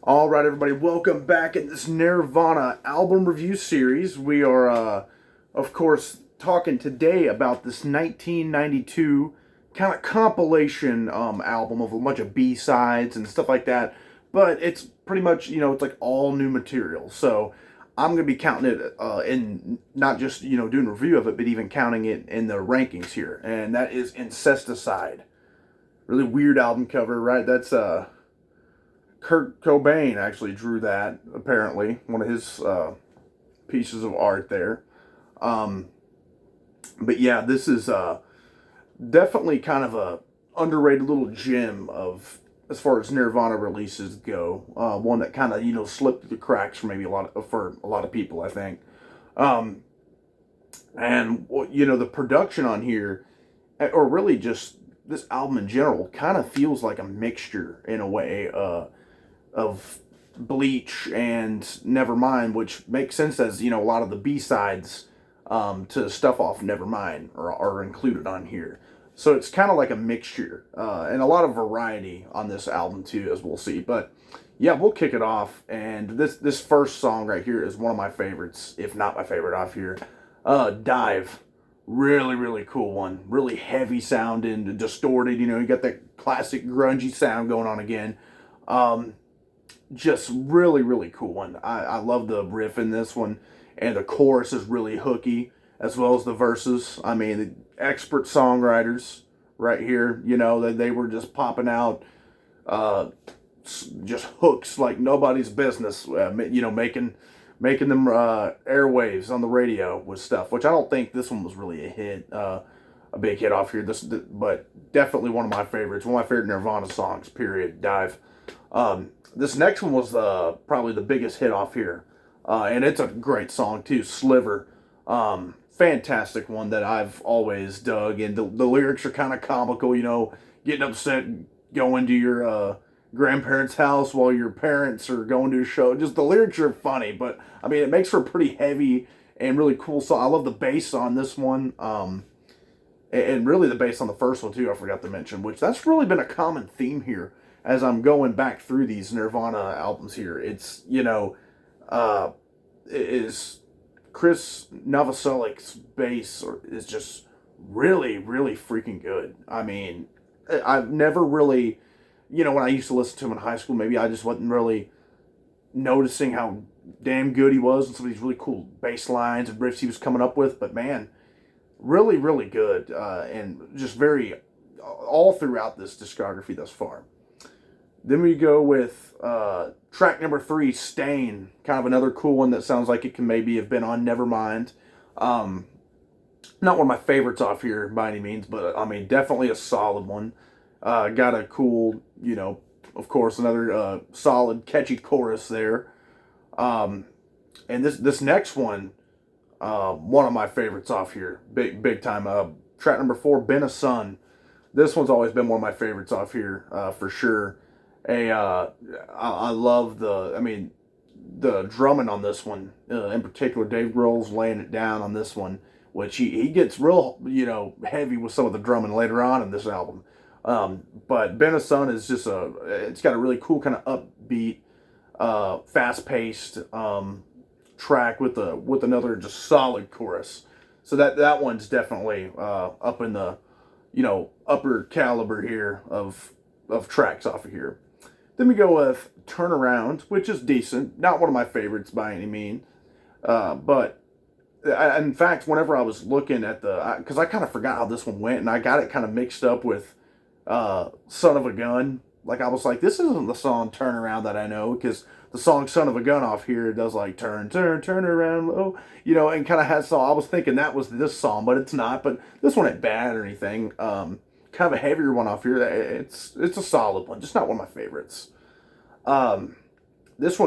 All right, everybody, welcome back in this Nirvana album review series. We are, of course, talking today about this 1992 kind of compilation album of a bunch of B-sides and stuff like that. But it's pretty much, it's like all new material. So I'm going to be counting it in not just, doing a review of it, but even counting it in the rankings here. And that is Incesticide. Really weird album cover, right? That's, Kurt Cobain actually drew that, apparently, one of his pieces of art there. Um, but yeah, this is definitely kind of a underrated little gem of as far as Nirvana releases go. One that kind of slipped through the cracks for maybe for a lot of people, I think. Um, and the production on here, or really just this album in general, kind of feels like a mixture in a way. Of Bleach and Nevermind, which makes sense as a lot of the B sides to stuff off Nevermind are included on here. So it's kind of like a mixture and a lot of variety on this album too, as we'll see. But yeah, we'll kick it off. And this first song right here is one of my favorites, if not my favorite off here. Dive. Really, really cool one. Really heavy sounding, distorted. You got that classic grungy sound going on again. Just really, really cool one. I love the riff in this one, and the chorus is really hooky, as well as the verses. I mean, the expert songwriters right here, they were just popping out just hooks like nobody's business, making them airwaves on the radio with stuff, which I don't think this one was really a hit, a big hit off here. But definitely one of my favorites, one of my favorite Nirvana songs, period, Dive. This next one was probably the biggest hit off here. And it's a great song too, Sliver. Fantastic one that I've always dug. And the lyrics are kind of comical, getting upset, going to your grandparents' house while your parents are going to a show. Just the lyrics are funny, but I mean, it makes for a pretty heavy and really cool song. I love the bass on this one. And really the bass on the first one too, I forgot to mention, which that's really been a common theme here as I'm going back through these Nirvana albums here. It's, uh, is Chris Novoselic's bass is just really, really freaking good. I mean, I've never really, when I used to listen to him in high school, maybe I just wasn't really noticing how damn good he was and some of these really cool bass lines and riffs he was coming up with. But man, really, really good. And just very, all throughout this discography thus far. Then we go with track number 3, Stain. Kind of another cool one that sounds like it can maybe have been on Nevermind. Not one of my favorites off here by any means, but I mean, definitely a solid one. Got a cool, of course, another solid, catchy chorus there. And this next one, one of my favorites off here, big time. Track number 4, Been a Sun. This one's always been one of my favorites off here, for sure. I love the drumming on this one, in particular. Dave Grohl's laying it down on this one, which he gets real, heavy with some of the drumming later on in this album. But Ben of Sun is just it's got a really cool kind of upbeat, fast-paced, track with another just solid chorus. So that one's definitely, up in the, upper caliber here of tracks off of here. Then we go with Turnaround, which is decent. Not one of my favorites by any means. But in fact, whenever I was looking at because I kind of forgot how this one went, and I got it kind of mixed up with Son of a Gun. Like, I was like, this isn't the song Turnaround that I know, because the song Son of a Gun off here does like turn around low, and kind of has, so I was thinking that was this song, but it's not. But this one ain't bad or anything. Kind of a heavier one off here. It's a solid one, just not one of my favorites. This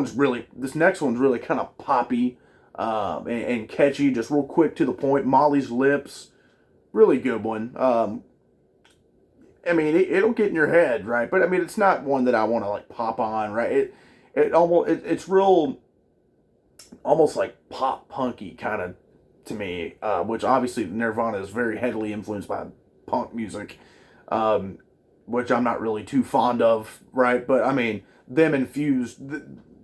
next one's really kind of poppy, and catchy, just real quick to the point. Molly's Lips, really good one. I mean, it'll get in your head, right? But I mean, it's not one that I want to like pop on, right? It's real, almost like pop punky kind of to me, which obviously Nirvana is very heavily influenced by punk music. which I'm not really too fond of, right? But I mean, them infused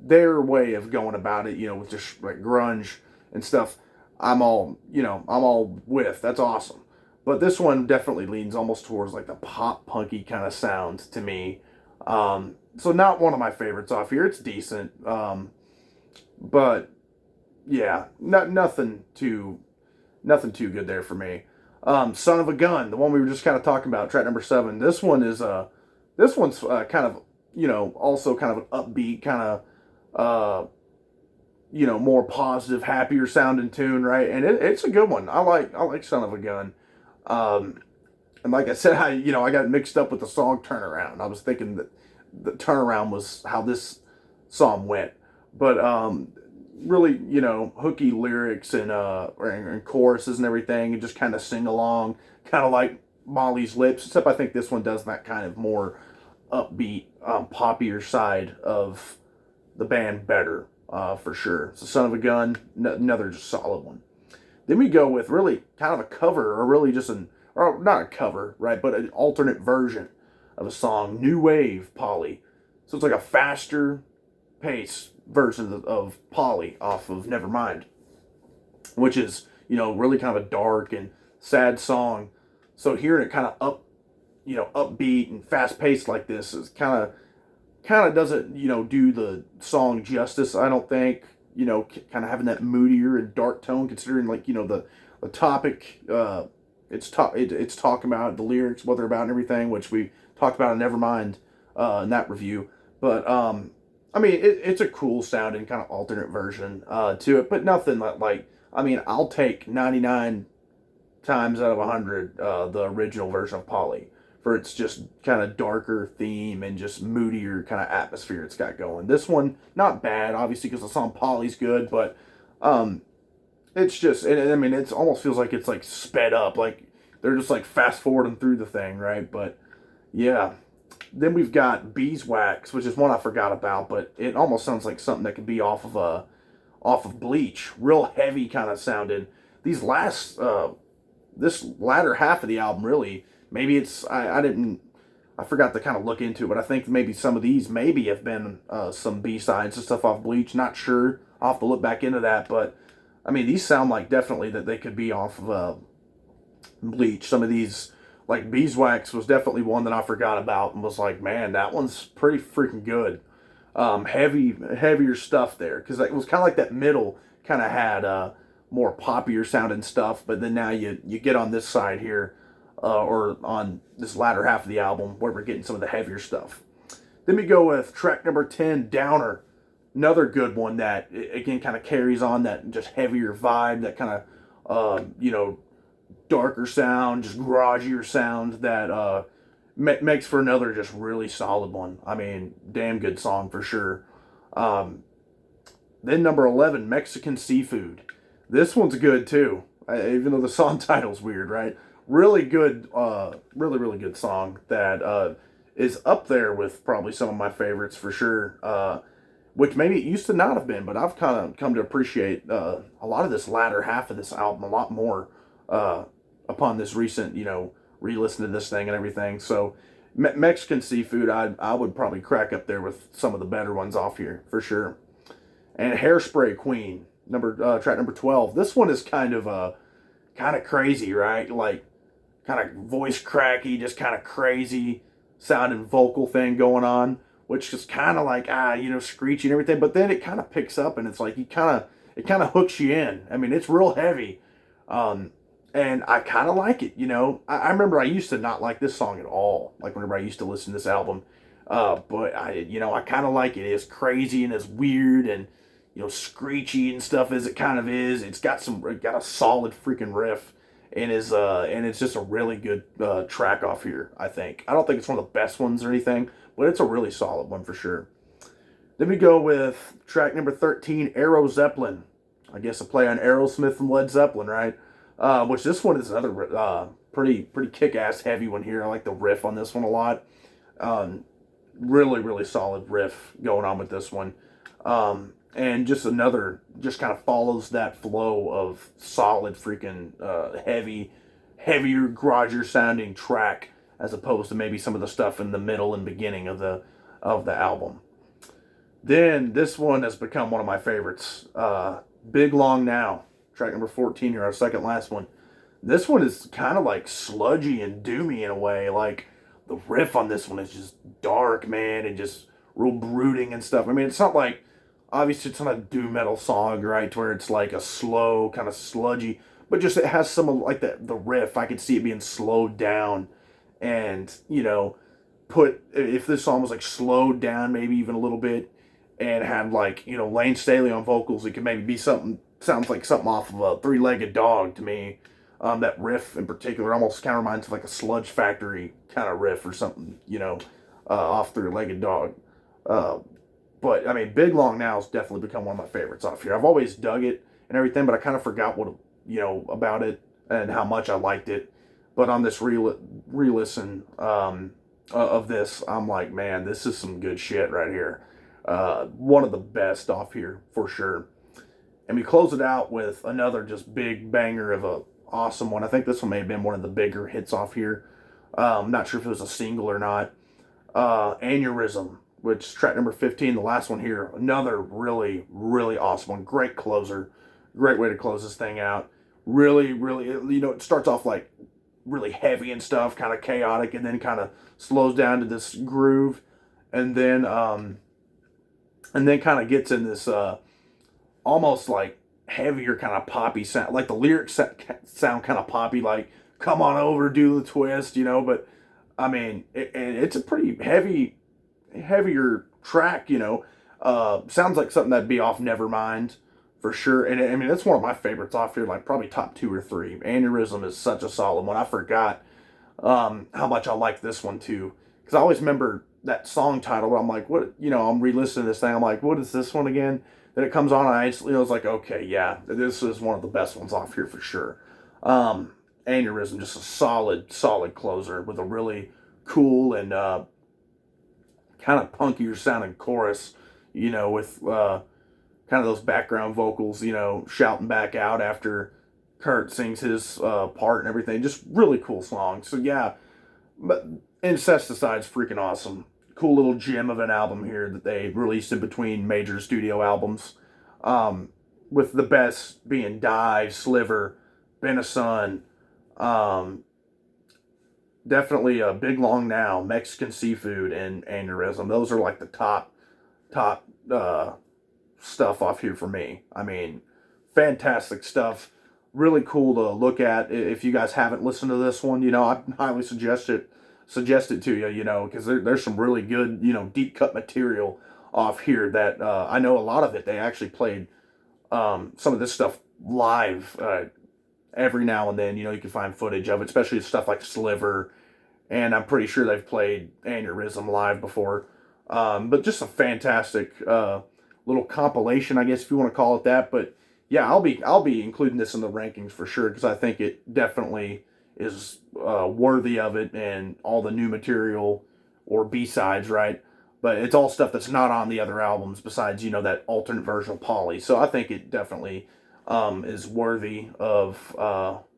their way of going about it, with just like grunge and stuff. I'm all with. That's awesome. But this one definitely leans almost towards like the pop punky kind of sound to me. So not one of my favorites off here. It's decent. But yeah, nothing too good there for me. Son of a Gun, the one we were just kind of talking about, track number 7. This one's kind of also kind of an upbeat kind of more positive, happier sounding tune, right? And it's a good one. I like Son of a Gun. And like I said, I got mixed up with the song Turnaround. I was thinking that the Turnaround was how this song went, but really, hooky lyrics and choruses and everything, and just kind of sing along, kind of like Molly's Lips. Except I think this one does that kind of more upbeat, poppier side of the band better, for sure. So Son of a Gun, another just solid one. Then we go with really kind of a cover, or really just or not a cover, right, but an alternate version of a song, New Wave, Polly. So it's like a faster pace version of Polly off of Nevermind, which is, really kind of a dark and sad song. So hearing it kind of upbeat and fast paced like this is kind of doesn't, do the song justice, I don't think. Kind of having that moodier and dark tone, considering like, the topic it's talking about, the lyrics, what they're about and everything, which we talked about in Nevermind in that review. But I mean, it's a cool sounding kind of alternate version to it, but nothing like, I mean, I'll take 99 times out of 100 the original version of Polly for its just kind of darker theme and just moodier kind of atmosphere it's got going. This one, not bad, obviously, because the song Polly's good, but it's just, I mean, it almost feels like it's like sped up, like they're just like fast forwarding through the thing, right? But yeah. Then we've got Beeswax, which is one I forgot about, but it almost sounds like something that could be off of Bleach. Real heavy kind of sounding. This latter half of the album, really, maybe it's, I forgot to kind of look into it, but I think maybe some of these maybe have been some B-sides and stuff off Bleach. Not sure. I'll have to look back into that, but I mean, these sound like definitely that they could be off of Bleach. Some of these, like Beeswax was definitely one that I forgot about and was like, man, that one's pretty freaking good. Heavier stuff there, because it was kind of like that middle kind of had more poppier sounding stuff, but then now you get on this side here, or on this latter half of the album where we're getting some of the heavier stuff. Then we go with track number 10, Downer. Another good one that, again, kind of carries on that just heavier vibe, that kind of, darker sound, just garagier sound that makes for another just really solid one. I mean, damn good song for sure. Then number 11, Mexican Seafood. This one's good too, even though the song title's weird, right? Really good, really good song that is up there with probably some of my favorites for sure. Which maybe it used to not have been, but I've kind of come to appreciate a lot of this latter half of this album a lot more upon this recent, re-listen to this thing and everything. So Mexican Seafood, I would probably crack up there with some of the better ones off here for sure. And Hairspray Queen, track number 12. This one is kind of crazy, right? Like kind of voice cracky, just kind of crazy sounding vocal thing going on, which is kind of like screechy and everything. But then it kind of picks up and it's like it kind of hooks you in. I mean, it's real heavy. And I kind of like it, I remember I used to not like this song at all, like whenever I used to listen to this album. But I kind of like it. It's crazy and it's weird and, screechy and stuff as it kind of is. It got a solid freaking riff and it's just a really good track off here, I think. I don't think it's one of the best ones or anything, but it's a really solid one for sure. Then we go with track number 13, Aero Zeppelin. I guess a play on Aerosmith and Led Zeppelin, right? Which this one is another pretty kick-ass heavy one here. I like the riff on this one a lot. Really solid riff going on with this one. And just kind of follows that flow of solid freaking heavier, garagier sounding track as opposed to maybe some of the stuff in the middle and beginning of the album. Then this one has become one of my favorites. Big Long Now, track number 14 here, our second last one. This one is kind of like sludgy and doomy in a way. Like the riff on this one is just dark, man, and just real brooding and stuff. I mean, it's not like, obviously it's not a doom metal song, right, to where it's like a slow, kind of sludgy, but just it has some of like the riff. I could see it being slowed down, and put, if this song was like slowed down maybe even a little bit, and had like Lane Staley on vocals, it could maybe be something, sounds like something off of a Three-Legged Dog to me. That riff in particular almost kind of reminds of like a Sludge Factory kind of riff or something, off Three-Legged Dog. But I mean, Big Long Now has definitely become one of my favorites off here. I've always dug it and everything, but I kind of forgot what about it and how much I liked it. But on this re-listen of this, I'm like, man, this is some good shit right here. One of the best off here for sure. And we close it out with another just big banger of a awesome one. I think this one may have been one of the bigger hits off here. I'm not sure if it was a single or not. Aneurysm, which is track number 15, the last one here. Another really, really awesome one. Great closer. Great way to close this thing out. Really, really, it starts off like really heavy and stuff, kind of chaotic, and then kind of slows down to this groove, and then kind of gets in this almost like heavier kind of poppy sound. Like the lyrics sound kind of poppy, like "come on over, do the twist," but I mean, it's a pretty heavier track. Sounds like something that'd be off Nevermind for sure. And I mean, it's one of my favorites off here, like probably top 2 or 3. Aneurysm is such a solid one. I forgot how much I like this one too, because I always remember that song title, but I'm like, what? I'm re-listening to this thing. I'm like, what is this one again? Then it comes on, and I instantly was like, okay, yeah, this is one of the best ones off here for sure. Aneurysm, just a solid closer with a really cool and kind of punkier sounding chorus, with kind of those background vocals, shouting back out after Kurt sings his part and everything. Just really cool song. So yeah, but Incesticide's freaking awesome. Cool little gem of an album here that they released in between major studio albums. With the best being Dive, Sliver, Been a Sun, definitely a Big Long Now, Mexican Seafood, and Aneurysm. Those are like the top stuff off here for me. I mean, fantastic stuff. Really cool to look at. If you guys haven't listened to this one, I highly suggest it to you, because there's some really good, deep cut material off here that I know a lot of it. They actually played some of this stuff live every now and then. You can find footage of it, especially stuff like Sliver, and I'm pretty sure they've played Aneurysm live before. But just a fantastic little compilation, I guess, if you want to call it that. But yeah, I'll be including this in the rankings for sure, because I think it definitely is worthy of it, and all the new material or B-sides, right? But it's all stuff that's not on the other albums besides, that alternate version of Polly. So I think it definitely is worthy of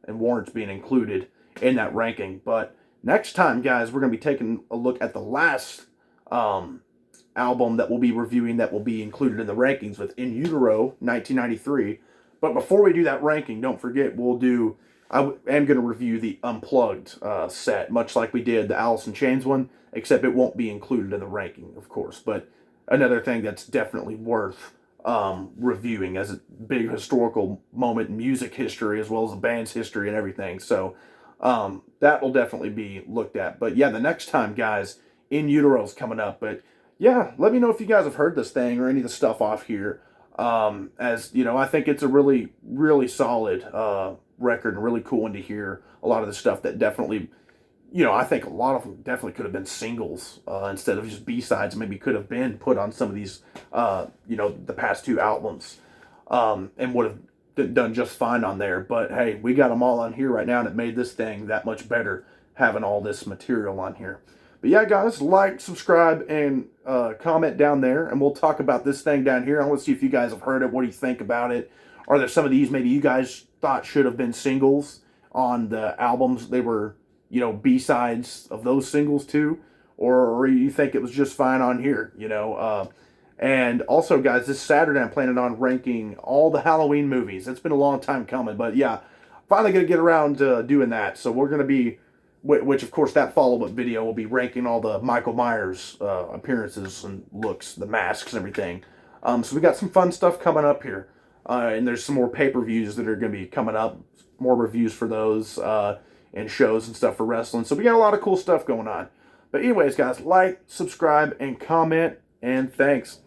and warrants being included in that ranking. But next time, guys, we're going to be taking a look at the last album that we'll be reviewing that will be included in the rankings with In Utero, 1993. But before we do that ranking, don't forget, I am going to review the Unplugged set, much like we did the Alice in Chains one, except it won't be included in the ranking, of course. But another thing that's definitely worth reviewing as a big historical moment in music history, as well as the band's history and everything. So that will definitely be looked at. But yeah, the next time, guys, In Utero's coming up. But yeah, let me know if you guys have heard this thing or any of the stuff off here. I think it's a really, really solid record, and really cool one to hear. A lot of the stuff that definitely, I think a lot of them definitely could have been singles instead of just B-sides. Maybe could have been put on some of these, the past 2 albums, and would have done just fine on there. But hey, we got them all on here right now, and it made this thing that much better having all this material on here. But yeah, guys, like, subscribe, and comment down there, and we'll talk about this thing down here. I want to see if you guys have heard it. What do you think about it? Are there some of these maybe you guys thought should have been singles on the albums they were, B-sides of those singles too, or you think it was just fine on here. And also, guys, this Saturday I'm planning on ranking all the Halloween movies. It's been a long time coming, but yeah, finally gonna get around to doing that. So we're gonna be, which of course that follow-up video will be ranking all the Michael Myers appearances and looks, the masks and everything. So we got some fun stuff coming up here, and there's some more pay-per-views that are gonna be coming up, more reviews for those, and shows and stuff for wrestling. So we got a lot of cool stuff going on. But anyways, guys, like, subscribe, and comment, and thanks.